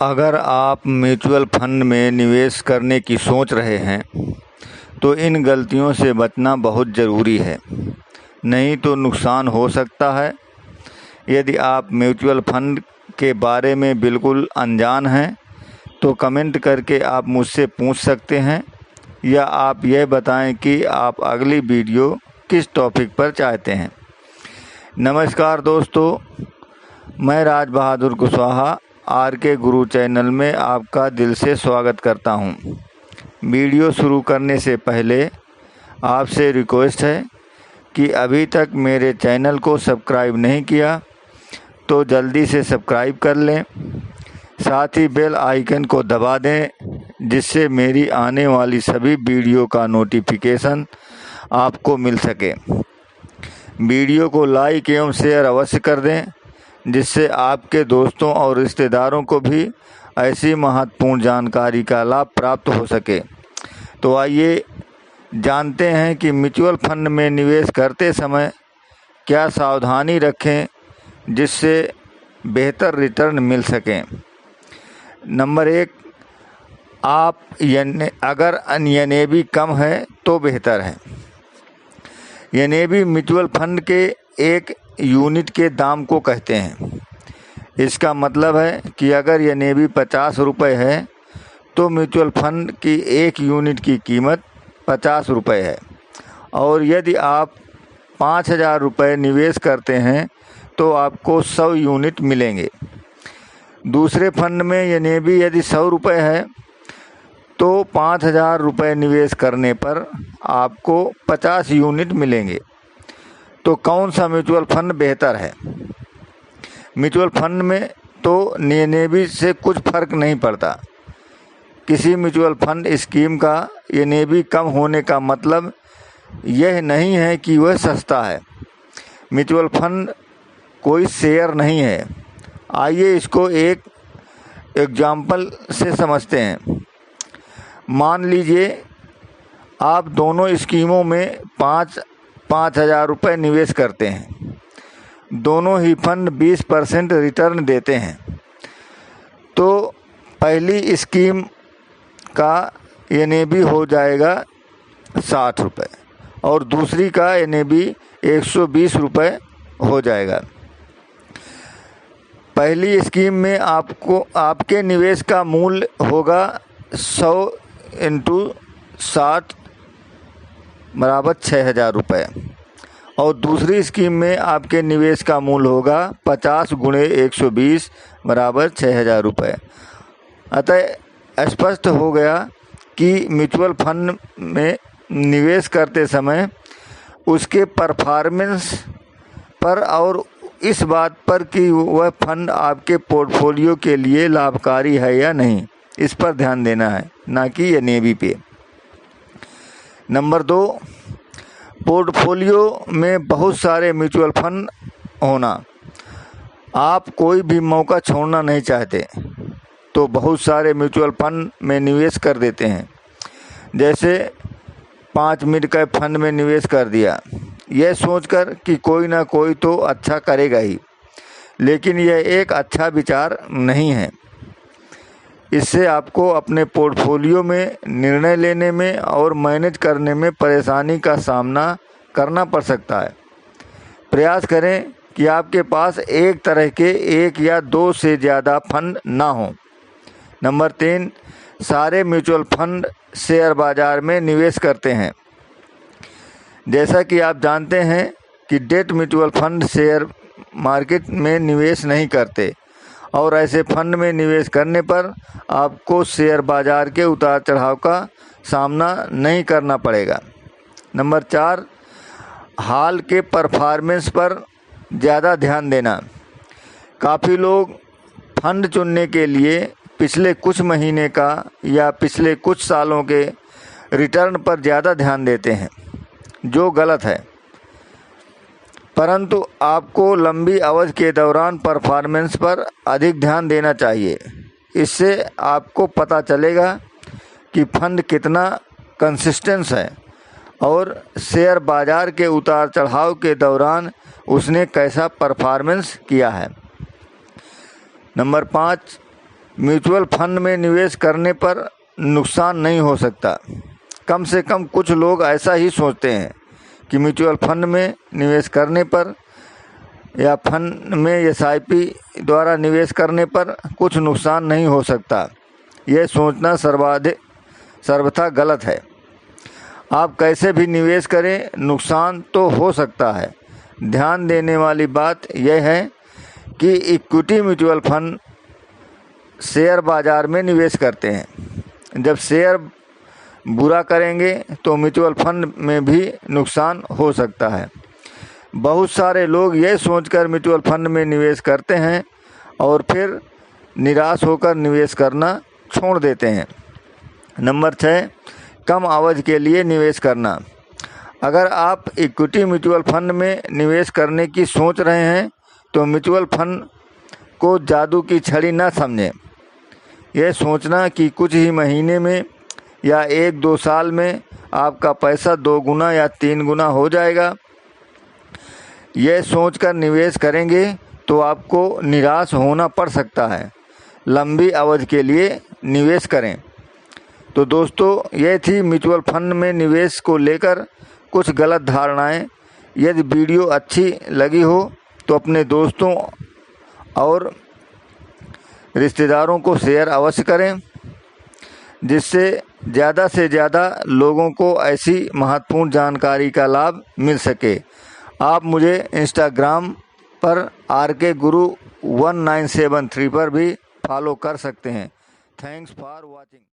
अगर आप mutual fund में निवेश करने की सोच रहे हैं तो इन गलतियों से बचना बहुत ज़रूरी है, नहीं तो नुकसान हो सकता है। यदि आप म्यूचुअल फंड के बारे में बिल्कुल अनजान हैं तो कमेंट करके आप मुझसे पूछ सकते हैं या आप यह बताएं कि आप अगली वीडियो किस टॉपिक पर चाहते हैं। नमस्कार दोस्तों, मैं राज बहादुर कुशवाहा आर के गुरु चैनल में आपका दिल से स्वागत करता हूं। वीडियो शुरू करने से पहले आपसे रिक्वेस्ट है कि अभी तक मेरे चैनल को सब्सक्राइब नहीं किया तो जल्दी से सब्सक्राइब कर लें, साथ ही बेल आइकन को दबा दें जिससे मेरी आने वाली सभी वीडियो का नोटिफिकेशन आपको मिल सके। वीडियो को लाइक एवं शेयर अवश्य कर दें जिससे आपके दोस्तों और रिश्तेदारों को भी ऐसी महत्वपूर्ण जानकारी का लाभ प्राप्त हो सके। तो आइए जानते हैं कि म्यूचुअल फंड में निवेश करते समय क्या सावधानी रखें जिससे बेहतर रिटर्न मिल सकें। नंबर 1, अगर एनएवी कम है तो बेहतर है। एनएवी म्यूचुअल फंड के एक यूनिट के दाम को कहते हैं। इसका मतलब है कि अगर एनएवी 50 रुपये है तो म्यूचुअल फंड की एक यूनिट की कीमत 50 रुपये है, और यदि आप 5,000 रुपये निवेश करते हैं तो आपको 100 यूनिट मिलेंगे। दूसरे फंड में एनएवी यदि 100 रुपये है तो 5,000 रुपये निवेश करने पर आपको 50 यूनिट मिलेंगे। तो कौन सा म्यूचुअल फंड बेहतर है? म्यूचुअल फंड में तो एनएवी से कुछ फर्क नहीं पड़ता। किसी म्यूचुअल फंड स्कीम का एनएवी कम होने का मतलब यह नहीं है कि वह सस्ता है। म्यूचुअल फंड कोई शेयर नहीं है। आइए इसको एक एग्जाम्पल से समझते हैं। मान लीजिए आप दोनों स्कीमों में 5,000 रुपये निवेश करते हैं। दोनों ही फंड 20% रिटर्न देते हैं। तो पहली स्कीम का एनएवी हो जाएगा 60 रुपये और दूसरी का एनएवी 120 रुपये हो जाएगा। पहली स्कीम में आपके निवेश का मूल्य होगा 100 × 60 बराबर 6,000 रुपये, और दूसरी स्कीम में आपके निवेश का मूल्य होगा 50 × 120 बराबर 6,000 रुपये। अतः स्पष्ट हो गया कि म्यूचुअल फंड में निवेश करते समय उसके परफॉर्मेंस पर और इस बात पर कि वह फंड आपके पोर्टफोलियो के लिए लाभकारी है या नहीं, इस पर ध्यान देना है, ना कि एनएवी पे। नंबर 2, पोर्टफोलियो में बहुत सारे म्यूचुअल फंड होना। आप कोई भी मौका छोड़ना नहीं चाहते तो बहुत सारे म्यूचुअल फंड में निवेश कर देते हैं। जैसे 5 मिड कैप फंड में निवेश कर दिया, यह सोचकर कि कोई ना कोई तो अच्छा करेगा ही, लेकिन यह एक अच्छा विचार नहीं है। इससे आपको अपने पोर्टफोलियो में निर्णय लेने में और मैनेज करने में परेशानी का सामना करना पड़ सकता है। प्रयास करें कि आपके पास एक तरह के 1 या 2 से ज़्यादा फंड ना हो। नंबर 3, सारे म्यूचुअल फंड शेयर बाजार में निवेश करते हैं। जैसा कि आप जानते हैं कि debt mutual fund share market में निवेश नहीं करते, और ऐसे फंड में निवेश करने पर आपको शेयर बाजार के उतार चढ़ाव का सामना नहीं करना पड़ेगा। नंबर 4, हाल के परफॉर्मेंस पर ज़्यादा ध्यान देना। काफ़ी लोग फंड चुनने के लिए पिछले कुछ महीने का या पिछले कुछ सालों के रिटर्न पर ज़्यादा ध्यान देते हैं, जो गलत है। परंतु आपको लंबी अवधि के दौरान परफॉर्मेंस पर अधिक ध्यान देना चाहिए। इससे आपको पता चलेगा कि फंड कितना कंसिस्टेंट है और शेयर बाजार के उतार चढ़ाव के दौरान उसने कैसा परफॉर्मेंस किया है। नंबर 5, म्यूचुअल फंड में निवेश करने पर नुकसान नहीं हो सकता। कम से कम कुछ लोग ऐसा ही सोचते हैं कि म्यूचुअल फंड में निवेश करने पर या फंड में SIP द्वारा निवेश करने पर कुछ नुकसान नहीं हो सकता। यह सोचना सर्वथा गलत है। आप कैसे भी निवेश करें, नुकसान तो हो सकता है। ध्यान देने वाली बात यह है कि इक्विटी म्यूचुअल फंड शेयर बाजार में निवेश करते हैं। जब शेयर बुरा करेंगे तो म्यूचुअल फंड में भी नुकसान हो सकता है। बहुत सारे लोग यह सोचकर म्यूचुअल फंड में निवेश करते हैं और फिर निराश होकर निवेश करना छोड़ देते हैं। नंबर 6, कम अवधि के लिए निवेश करना। अगर आप इक्विटी म्यूचुअल फंड में निवेश करने की सोच रहे हैं तो म्यूचुअल फंड को जादू की छड़ी न समझें। यह सोचना कि कुछ ही महीने में या 1-2 साल में आपका पैसा 2 गुना या 3 गुना हो जाएगा, यह सोचकर निवेश करेंगे तो आपको निराश होना पड़ सकता है। लंबी अवधि के लिए निवेश करें। तो दोस्तों, ये थी म्यूचुअल फंड में निवेश को लेकर कुछ गलत धारणाएं। यदि वीडियो अच्छी लगी हो तो अपने दोस्तों और रिश्तेदारों को शेयर अवश्य करें, जिससे ज़्यादा से ज़्यादा लोगों को ऐसी महत्वपूर्ण जानकारी का लाभ मिल सके। आप मुझे इंस्टाग्राम पर RK Guru 1973 पर भी फॉलो कर सकते हैं। Thanks for watching.